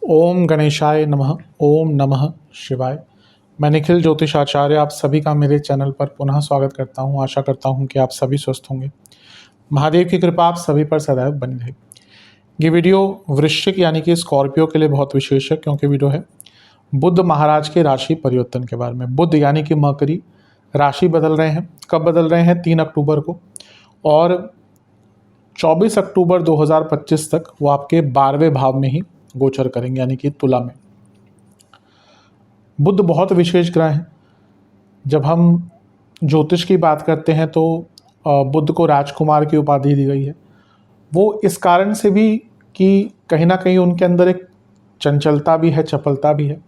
ओम गणेशाय नमः। ओम नमः शिवाय। मैं निखिल ज्योतिषाचार्य आप सभी का मेरे चैनल पर पुनः स्वागत करता हूं। आशा करता हूं कि आप सभी स्वस्थ होंगे। महादेव की कृपा आप सभी पर सदैव बनी रहे। ये वीडियो वृश्चिक यानी कि स्कॉर्पियो के लिए बहुत विशेष है, क्योंकि वीडियो है बुध महाराज के राशि परिवर्तन के बारे में। बुध यानी कि मकरी राशि बदल रहे हैं। कब बदल रहे हैं? 3 अक्टूबर को, और 24 अक्टूबर 2025 तक वो आपके 12वें भाव में ही गोचर करेंगे, यानी कि तुला में। बुध बहुत विशेष ग्रह हैं। जब हम ज्योतिष की बात करते हैं तो बुध को राजकुमार की उपाधि दी गई है। वो इस कारण से भी कि कहीं ना कहीं उनके अंदर एक चंचलता भी है, चपलता भी है,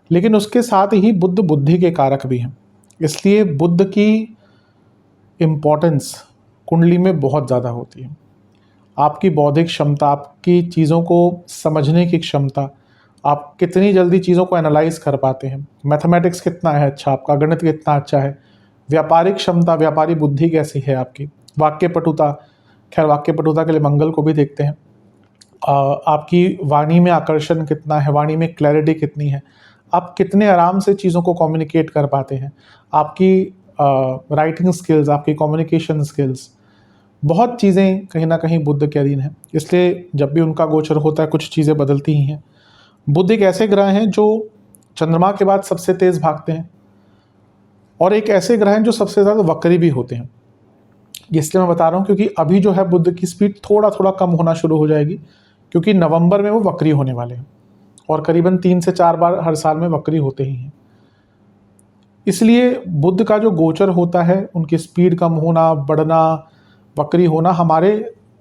लेकिन उसके साथ ही बुध बुद्धि के कारक भी हैं। इसलिए बुध की इम्पोर्टेंस कुंडली में बहुत ज़्यादा होती है। आपकी बौद्धिक क्षमता, आपकी चीज़ों को समझने की क्षमता, आप कितनी जल्दी चीज़ों को एनालाइज कर पाते हैं, मैथमेटिक्स कितना है अच्छा आपका, गणित कितना अच्छा है, व्यापारिक क्षमता, व्यापारी बुद्धि कैसी है आपकी, वाक्य पटुता, खैर वाक्य पटुता के लिए मंगल को भी देखते हैं। आपकी वाणी में आकर्षण कितना है, वाणी में क्लैरिटी कितनी है, आप कितने आराम से चीज़ों को कम्युनिकेट कर पाते हैं, आपकी राइटिंग स्किल्स, आपकी कम्युनिकेशन स्किल्स, बहुत चीज़ें कहीं ना कहीं बुध के अधीन हैं। इसलिए जब भी उनका गोचर होता है कुछ चीज़ें बदलती ही हैं। बुध एक ऐसे ग्रह हैं जो चंद्रमा के बाद सबसे तेज भागते हैं, और एक ऐसे ग्रह हैं जो सबसे ज़्यादा वक्री भी होते हैं। इसलिए मैं बता रहा हूँ क्योंकि अभी जो है बुध की स्पीड थोड़ा थोड़ा कम होना शुरू हो जाएगी, क्योंकि नवंबर में वो वक्री होने वाले हैं, और करीबन 3 से 4 बार हर साल में वक्री होते ही हैं। इसलिए बुध का जो गोचर होता है, उनकी स्पीड कम होना, बढ़ना, वक्री होना हमारे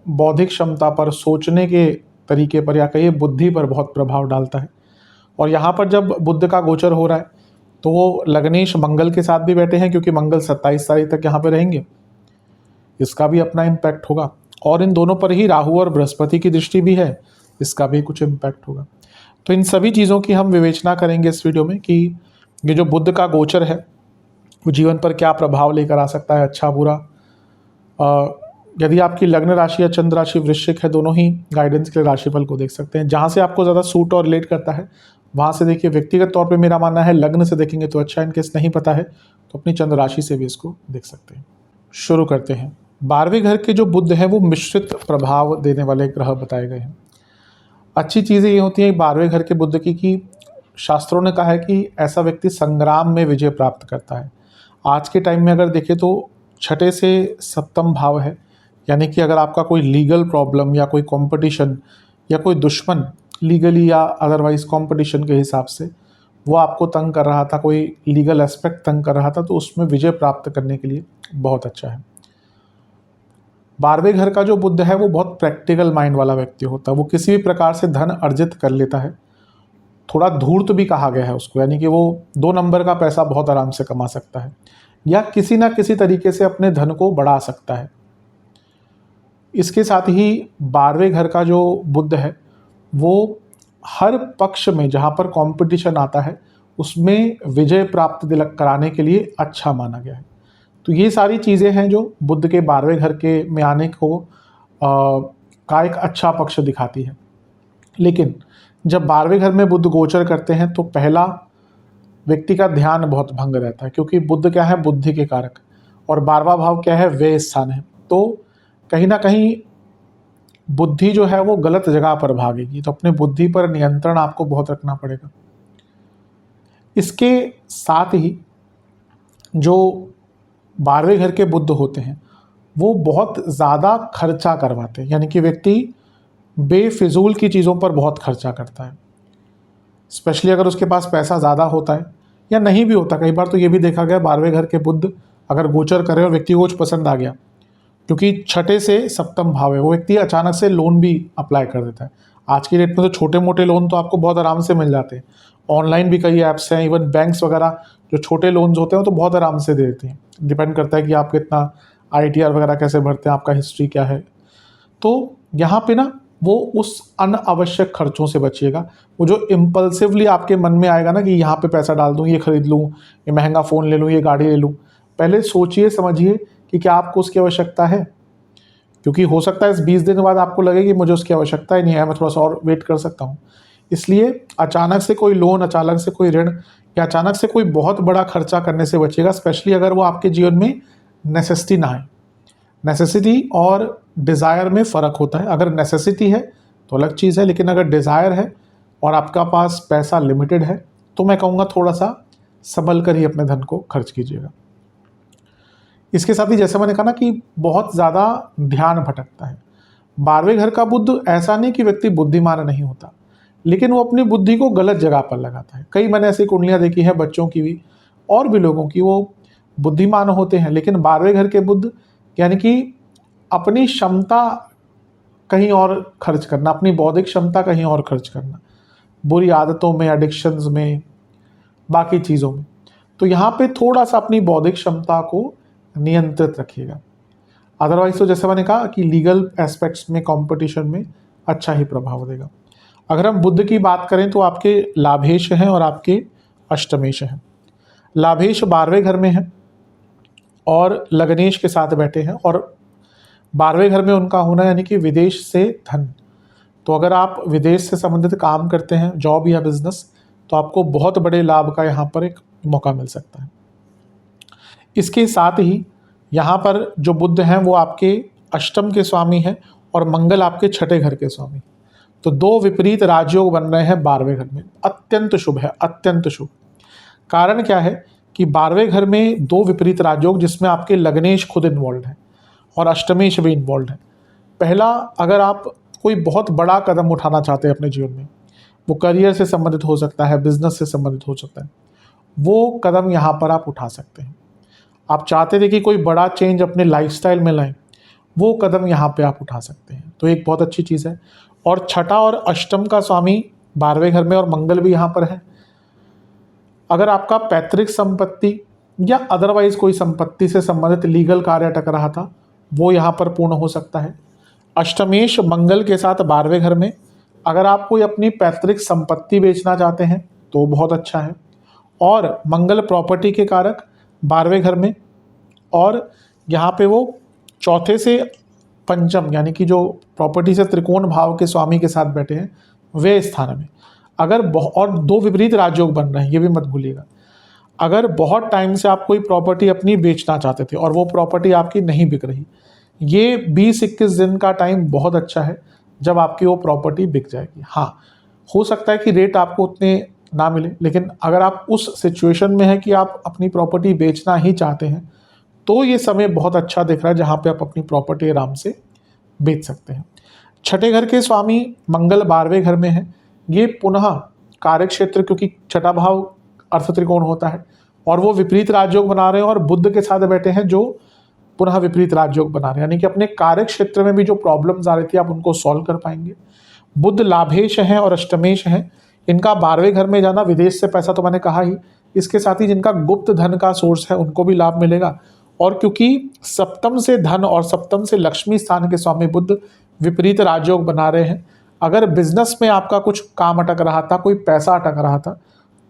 बौद्धिक क्षमता पर, सोचने के तरीके पर, या कहिए बुद्धि पर बहुत प्रभाव डालता है। और यहाँ पर जब बुध का गोचर हो रहा है तो वो लग्नेश मंगल के साथ भी बैठे हैं, क्योंकि मंगल 27 तारीख तक यहाँ पे रहेंगे, इसका भी अपना इम्पैक्ट होगा। और इन दोनों पर ही राहु और बृहस्पति की दृष्टि भी है, इसका भी कुछ इम्पैक्ट होगा। तो इन सभी चीज़ों की हम विवेचना करेंगे इस वीडियो में कि ये जो बुध का गोचर है वो जीवन पर क्या प्रभाव लेकर आ सकता है, अच्छा बुरा। यदि आपकी लग्न राशि या चंद्र राशि वृश्चिक है, दोनों ही गाइडेंस के लिए राशिफल को देख सकते हैं। जहाँ से आपको ज़्यादा सूट और रिलेट करता है वहाँ से देखिए। व्यक्तिगत तौर पे मेरा मानना है लग्न से देखेंगे तो अच्छा, इनकेस नहीं पता है तो अपनी चंद्र राशि से भी इसको देख सकते हैं। शुरू करते हैं। 12वें घर के जो बुध हैं वो मिश्रित प्रभाव देने वाले ग्रह बताए गए हैं। अच्छी चीज़ें ये होती हैं 12वें घर के बुध की कि शास्त्रों ने कहा है कि ऐसा व्यक्ति संग्राम में विजय प्राप्त करता है। आज के टाइम में अगर देखें तो 6 से 7 भाव है, यानी कि अगर आपका कोई लीगल प्रॉब्लम या कोई कंपटीशन या कोई दुश्मन लीगली या अदरवाइज कंपटीशन के हिसाब से वो आपको तंग कर रहा था, कोई लीगल एस्पेक्ट तंग कर रहा था, तो उसमें विजय प्राप्त करने के लिए बहुत अच्छा है। 12वें घर का जो बुध है वो बहुत प्रैक्टिकल माइंड वाला व्यक्ति होता है। वो किसी भी प्रकार से धन अर्जित कर लेता है। थोड़ा धूर्त भी कहा गया है उसको, यानी कि वो 2 नंबर का पैसा बहुत आराम से कमा सकता है, या किसी ना किसी तरीके से अपने धन को बढ़ा सकता है। इसके साथ ही 12वें घर का जो बुध है वो हर पक्ष में जहाँ पर कंपटीशन आता है उसमें विजय प्राप्त कराने के लिए अच्छा माना गया है। तो ये सारी चीज़ें हैं जो बुध के 12वें घर के में आने को का एक अच्छा पक्ष दिखाती है। लेकिन जब 12वें घर में बुध गोचर करते हैं तो पहला व्यक्ति का ध्यान बहुत भंग रहता है, क्योंकि बुध क्या है? बुद्धि के कारक, और 12वां भाव क्या है? व्यय स्थान है। तो कहीं ना कहीं बुद्धि जो है वो गलत जगह पर भागेगी, तो अपने बुद्धि पर नियंत्रण आपको बहुत रखना पड़ेगा। इसके साथ ही जो 12वें घर के बुध होते हैं वो बहुत ज़्यादा खर्चा करवाते हैं, यानी कि व्यक्ति बेफिजूल की चीज़ों पर बहुत खर्चा करता है। स्पेशली अगर उसके पास पैसा ज़्यादा होता है या नहीं भी होता, कई बार तो ये भी देखा गया 12वें घर के बुध अगर गोचर करे और व्यक्ति को कुछ पसंद आ गया, क्योंकि 6 से 7 भाव है, वो व्यक्ति अचानक से लोन भी अप्लाई कर देता है। आज की डेट में तो छोटे मोटे लोन तो आपको बहुत आराम से मिल जाते हैं। ऑनलाइन भी कई ऐप्स हैं, इवन बैंक्स वगैरह जो छोटे लोन्स होते हैं तो बहुत आराम से दे देते हैं। डिपेंड करता है कि आप कितना ITR वगैरह कैसे भरते हैं, आपका हिस्ट्री क्या है। तो यहाँ पे ना वो उस अनावश्यक खर्चों से बचिएगा। वो जो इम्पल्सिवली आपके मन में आएगा ना कि यहाँ पे पैसा डाल दूँ, ये खरीद लूँ, ये महंगा फ़ोन ले लूँ, ये गाड़ी ले लूँ, पहले सोचिए समझिए कि क्या आपको उसकी आवश्यकता है। क्योंकि हो सकता है इस 20 दिन बाद आपको लगे कि मुझे उसकी आवश्यकता ही नहीं है, मैं थोड़ा सा और वेट कर सकता हूँ। इसलिए अचानक से कोई लोन, अचानक से कोई ऋण या अचानक से कोई बहुत बड़ा खर्चा करने से बचिएगा, स्पेशली अगर वो आपके जीवन में नेसेसिटी ना आए। नेसेसिटी और डिज़ायर में फ़र्क होता है। अगर नेसेसिटी है तो अलग चीज़ है, लेकिन अगर डिज़ायर है और आपका पास पैसा लिमिटेड है तो मैं कहूँगा थोड़ा सा संभल कर ही अपने धन को खर्च कीजिएगा। इसके साथ ही जैसे मैंने कहा ना कि बहुत ज़्यादा ध्यान भटकता है। 12वें घर का बुध ऐसा नहीं कि व्यक्ति बुद्धिमान नहीं होता, लेकिन वो अपनी बुद्धि को गलत जगह पर लगाता है। कई मैंने ऐसी कुंडलियाँ देखी हैं, बच्चों की भी और भी लोगों की, वो बुद्धिमान होते हैं लेकिन 12वें घर के बुध यानी कि अपनी क्षमता कहीं और खर्च करना, अपनी बौद्धिक क्षमता कहीं और खर्च करना, बुरी आदतों में, एडिक्शंस में, बाकी चीज़ों में। तो यहाँ पे थोड़ा सा अपनी बौद्धिक क्षमता को नियंत्रित रखिएगा। अदरवाइज तो जैसे मैंने कहा कि लीगल एस्पेक्ट्स में, कंपटीशन में अच्छा ही प्रभाव देगा। अगर हम बुध की बात करें तो आपके लाभेश हैं और आपके अष्टमेश हैं। लाभेश 12वें घर में है और लग्नेश के साथ बैठे हैं, और 12वें घर में उनका होना यानी कि विदेश से धन। तो अगर आप विदेश से संबंधित काम करते हैं, जॉब या बिजनेस, तो आपको बहुत बड़े लाभ का यहाँ पर एक मौका मिल सकता है। इसके साथ ही यहाँ पर जो बुध हैं वो आपके अष्टम के स्वामी हैं और मंगल आपके छठे घर के स्वामी। तो दो विपरीत राजयोग बन रहे हैं 12वें घर में। अत्यंत शुभ है, अत्यंत शुभ। कारण क्या है कि 12वें घर में दो विपरीत राजयोग, जिसमें आपके लग्नेश खुद इन्वॉल्व है और अष्टमेश भी इन्वॉल्व है। पहला, अगर आप कोई बहुत बड़ा कदम उठाना चाहते हैं अपने जीवन में, वो करियर से संबंधित हो सकता है, बिजनेस से संबंधित हो सकता है, वो कदम यहाँ पर आप उठा सकते हैं। आप चाहते थे कि कोई बड़ा चेंज अपने लाइफस्टाइल में लाएं, वो कदम यहाँ पे आप उठा सकते हैं, तो एक बहुत अच्छी चीज़ है। और छठा और अष्टम का स्वामी 12वें घर में और मंगल भी यहाँ पर है। अगर आपका पैतृक संपत्ति या अदरवाइज कोई संपत्ति से संबंधित लीगल कार्य अटक रहा था, वो यहाँ पर पूर्ण हो सकता है। अष्टमेश मंगल के साथ 12वें घर में, अगर आप कोई अपनी पैतृक संपत्ति बेचना चाहते हैं तो बहुत अच्छा है। और मंगल प्रॉपर्टी के कारक 12वें घर में, और यहाँ पे वो चौथे से पंचम यानी कि जो प्रॉपर्टी से त्रिकोण भाव के स्वामी के साथ बैठे हैं वे स्थान में। अगर और दो विपरीत राजयोग बन रहे हैं, ये भी मत भूलिएगा। अगर बहुत टाइम से आप कोई प्रॉपर्टी अपनी बेचना चाहते थे और वो प्रॉपर्टी आपकी नहीं बिक रही, ये 20-21 दिन का टाइम बहुत अच्छा है जब आपकी वो प्रॉपर्टी बिक जाएगी। हाँ, हो सकता है कि रेट आपको उतने ना मिले, लेकिन अगर आप उस सिचुएशन में हैं कि आप अपनी प्रॉपर्टी बेचना ही चाहते हैं, तो ये समय बहुत अच्छा दिख रहा है जहाँ पे आप अपनी प्रॉपर्टी आराम से बेच सकते हैं। छठे घर के स्वामी मंगल 12वें घर में है। ये पुनः कार्य क्षेत्र, क्योंकि छठा भाव अर्थ त्रिकोण होता है और वो विपरीत राजयोग बना रहे हैं और बुध के साथ बैठे हैं जो पुनः विपरीत राजयोग बना रहे हैं, यानी कि अपने कार्य क्षेत्र में भी जो प्रॉब्लम्स आ रही थी आप उनको सॉल्व कर पाएंगे। बुध लाभेश हैं और अष्टमेश हैं। इनका 12वें घर में जाना, विदेश से पैसा तो मैंने कहा ही, इसके साथ ही जिनका गुप्त धन का सोर्स है उनको भी लाभ मिलेगा। और क्योंकि सप्तम से धन और सप्तम से लक्ष्मी स्थान के स्वामी बुध विपरीत राजयोग बना रहे हैं, अगर बिजनेस में आपका कुछ काम अटक रहा था, कोई पैसा अटक रहा था,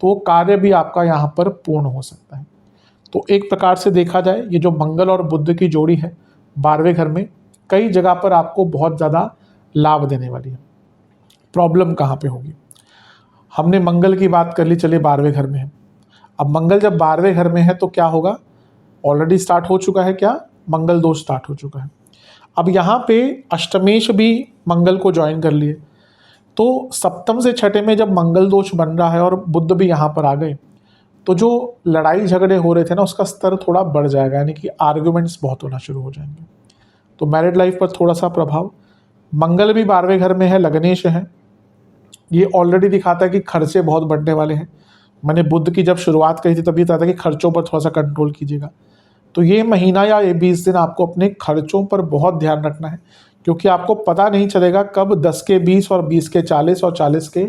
तो कार्य भी आपका यहाँ पर पूर्ण हो सकता है। तो एक प्रकार से देखा जाए, ये जो मंगल और बुध की जोड़ी है 12वें घर में, कई जगह पर आपको बहुत ज़्यादा लाभ देने वाली है। प्रॉब्लम कहाँ पे होगी? हमने मंगल की बात कर ली, चलिए 12वें घर में है। अब मंगल जब 12वें घर में है तो क्या होगा? ऑलरेडी स्टार्ट हो चुका है क्या? मंगल दोष स्टार्ट हो चुका है। अब यहाँ पे अष्टमेश भी मंगल को ज्वाइन कर लिए, तो सप्तम से छठे में जब मंगल दोष बन रहा है और बुध भी यहाँ पर आ गए, तो जो लड़ाई झगड़े हो रहे थे ना, उसका स्तर थोड़ा बढ़ जाएगा, यानी कि आर्ग्यूमेंट्स बहुत होना शुरू हो जाएंगे। तो मैरिड लाइफ पर थोड़ा सा प्रभाव। मंगल भी 12वें घर में है, लग्नेश है। ये ऑलरेडी दिखाता है कि खर्चे बहुत बढ़ने वाले हैं। मैंने बुध की जब शुरुआत कही थी तभी था कि खर्चों पर थोड़ा सा कंट्रोल कीजिएगा। तो ये महीना या ये 20 दिन आपको अपने खर्चों पर बहुत ध्यान रखना है, क्योंकि आपको पता नहीं चलेगा कब 10 के 20 और 20 के 40 और 40 के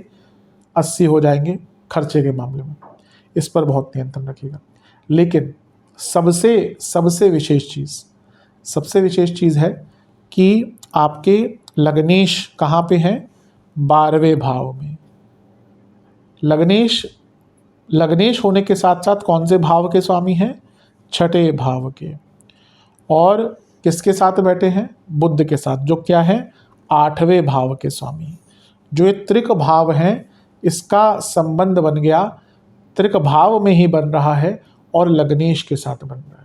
80 हो जाएंगे खर्चे के मामले में। इस पर बहुत नियंत्रण रखिएगा। लेकिन सबसे विशेष चीज़ है कि आपके लग्नेश कहाँ पे हैं? 12वें भाव में। लग्नेश होने के साथ साथ कौन से भाव के स्वामी हैं? छठे भाव के। और किसके साथ बैठे हैं? बुध के साथ, जो क्या है? 8वें भाव के स्वामी। जो ये त्रिक भाव हैं, इसका संबंध बन गया, त्रिक भाव में ही बन रहा है और लग्नेश के साथ बन रहा है।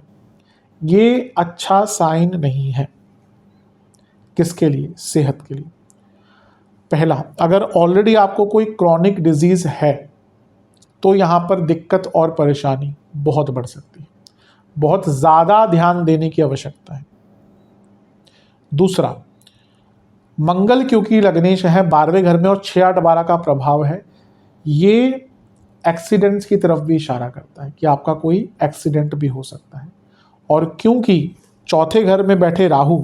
ये अच्छा साइन नहीं है। किसके लिए? सेहत के लिए। पहला, अगर ऑलरेडी आपको कोई क्रॉनिक डिजीज है तो यहां पर दिक्कत और परेशानी बहुत बढ़ सकती है, बहुत ज़्यादा ध्यान देने की आवश्यकता है। दूसरा, मंगल क्योंकि लग्नेश है 12वें घर में और 6-8-12 का प्रभाव है, ये एक्सीडेंट्स की तरफ भी इशारा करता है कि आपका कोई एक्सीडेंट भी हो सकता है। और क्योंकि चौथे घर में बैठे राहु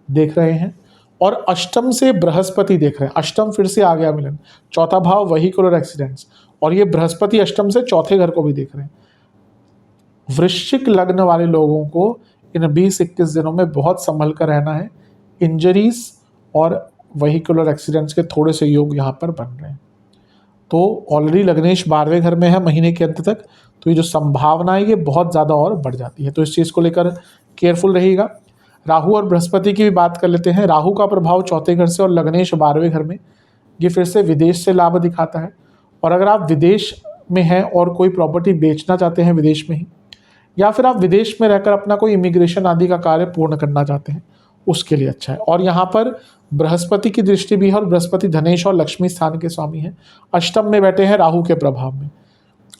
देख रहे हैं और अष्टम से बृहस्पति देख रहे हैं, अष्टम फिर से आ गया मिलन, चौथा भाव व्हीकुलर एक्सीडेंट्स, और ये बृहस्पति अष्टम से चौथे घर को भी देख रहे हैं। वृश्चिक लग्न वाले लोगों को इन 20-21 दिनों में बहुत संभल कर रहना है। इंजरीज और व्हीकुलर एक्सीडेंट्स के थोड़े से योग यहाँ पर बन रहे हैं। तो ऑलरेडी लग्नेश 12वें घर में है महीने के अंत तक, तो ये जो संभावना है ये बहुत ज़्यादा और बढ़ जाती है। तो इस चीज़ को लेकर केयरफुल रहिएगा। राहु और बृहस्पति की भी बात कर लेते हैं। राहु का प्रभाव चौथे घर से और लग्नेश 12वें घर में, ये फिर से विदेश से लाभ दिखाता है। और अगर आप विदेश में हैं और कोई प्रॉपर्टी बेचना चाहते हैं विदेश में ही, या फिर आप विदेश में रहकर अपना कोई इमिग्रेशन आदि का कार्य पूर्ण करना चाहते हैं, उसके लिए अच्छा है। और यहाँ पर बृहस्पति की दृष्टि भी है और बृहस्पति धनेश और लक्ष्मी स्थान के स्वामी हैं, अष्टम में बैठे हैं राहु के प्रभाव में।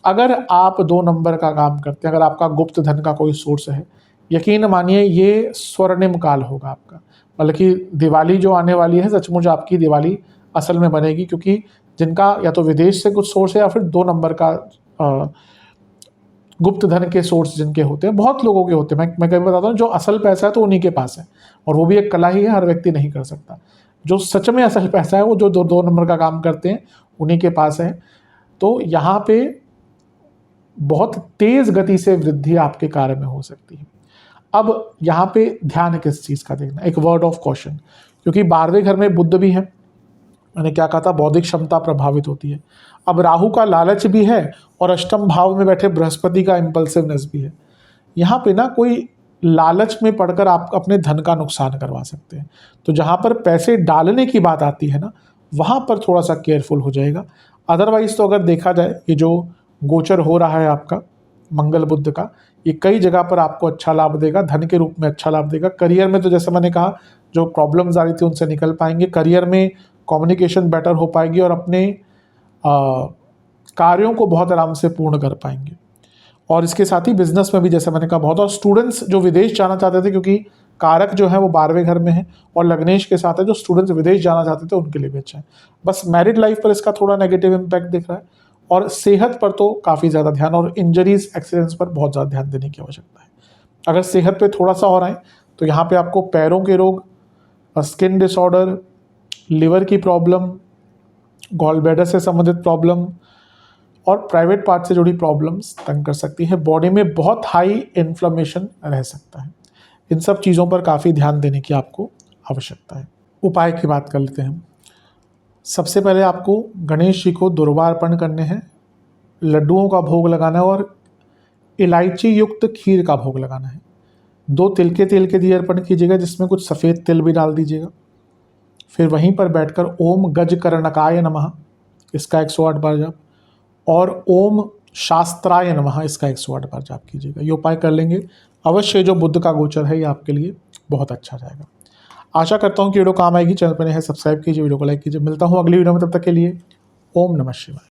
अगर आप 2 नंबर का काम करते हैं, अगर आपका गुप्त धन का कोई सोर्स है, यकीन मानिए ये स्वर्णिम काल होगा आपका। बल्कि दिवाली जो आने वाली है, सचमुच आपकी दिवाली असल में बनेगी, क्योंकि जिनका या तो विदेश से कुछ सोर्स है या फिर 2 नंबर का गुप्त धन के सोर्स जिनके होते हैं, बहुत लोगों के होते हैं। मैं कभी बताता हूँ, जो असल पैसा है तो उन्हीं के पास है, और वो भी एक कला ही है, हर व्यक्ति नहीं कर सकता। जो सच में असल पैसा है वो जो 2 नंबर का काम करते हैं उन्हीं के पास है। तो यहाँ पे बहुत तेज गति से वृद्धि आपके कार्य में हो सकती है। अब यहाँ पे ध्यान किस चीज़ का देखना, एक वर्ड ऑफ कॉशन, क्योंकि 12वें घर में बुध भी है, मैंने क्या कहा था, बौद्धिक क्षमता प्रभावित होती है। अब राहु का लालच भी है और अष्टम भाव में बैठे बृहस्पति का इम्पल्सिवनेस भी है। यहाँ पे ना कोई लालच में पड़कर आप अपने धन का नुकसान करवा सकते हैं। तो जहाँ पर पैसे डालने की बात आती है ना, वहाँ पर थोड़ा सा केयरफुल हो जाएगा। अदरवाइज तो अगर देखा जाए, ये जो गोचर हो रहा है आपका मंगल बुध का, ये कई जगह पर आपको अच्छा लाभ देगा, धन के रूप में अच्छा लाभ देगा। करियर में तो जैसे मैंने कहा, जो प्रॉब्लम्स आ रही थी उनसे निकल पाएंगे, करियर में कम्युनिकेशन बेटर हो पाएगी और अपने कार्यों को बहुत आराम से पूर्ण कर पाएंगे। और इसके साथ ही बिजनेस में भी जैसे मैंने कहा बहुत, और स्टूडेंट्स जो विदेश जाना चाहते थे, क्योंकि कारक जो है वो 12वें घर में है और लग्नेश के साथ है, जो स्टूडेंट्स विदेश जाना चाहते थे उनके लिए भी अच्छा है। बस मैरिड लाइफ पर इसका थोड़ा नेगेटिव इम्पैक्ट दिख रहा है, और सेहत पर तो काफ़ी ज़्यादा ध्यान, और इंजरीज एक्सीडेंट्स पर बहुत ज़्यादा ध्यान देने की आवश्यकता है। अगर सेहत पे थोड़ा सा और आए तो यहाँ पे आपको पैरों के रोग, स्किन डिसऑर्डर, लिवर की प्रॉब्लम, गॉल ब्लैडर से संबंधित प्रॉब्लम और प्राइवेट पार्ट से जुड़ी प्रॉब्लम्स तंग कर सकती है। बॉडी में बहुत हाई इन्फ्लेमेशन रह सकता है। इन सब चीज़ों पर काफ़ी ध्यान देने की आपको आवश्यकता है। उपाय की बात कर लेते हैं। सबसे पहले आपको गणेश जी को दुर्वा अर्पण करने हैं, लड्डुओं का भोग लगाना है और इलायची युक्त खीर का भोग लगाना है। 2 तिल के तेल के दिए अर्पण कीजिएगा, जिसमें कुछ सफ़ेद तिल भी डाल दीजिएगा। फिर वहीं पर बैठकर ओम गजकर्णकाय नमः इसका 108 बार जाप और ओम शास्त्राय नमः इसका 108 बार जाप कीजिएगा। ये उपाय कर लेंगे, अवश्य जो बुध का गोचर है ये आपके लिए बहुत अच्छा जाएगा। आशा करता हूँ कि वीडियो काम आएगी। चैनल पर नए हैं सब्सक्राइब कीजिए, वीडियो को लाइक कीजिए। मिलता हूँ अगली वीडियो में, तब तक के लिए ओम नमः शिवाय।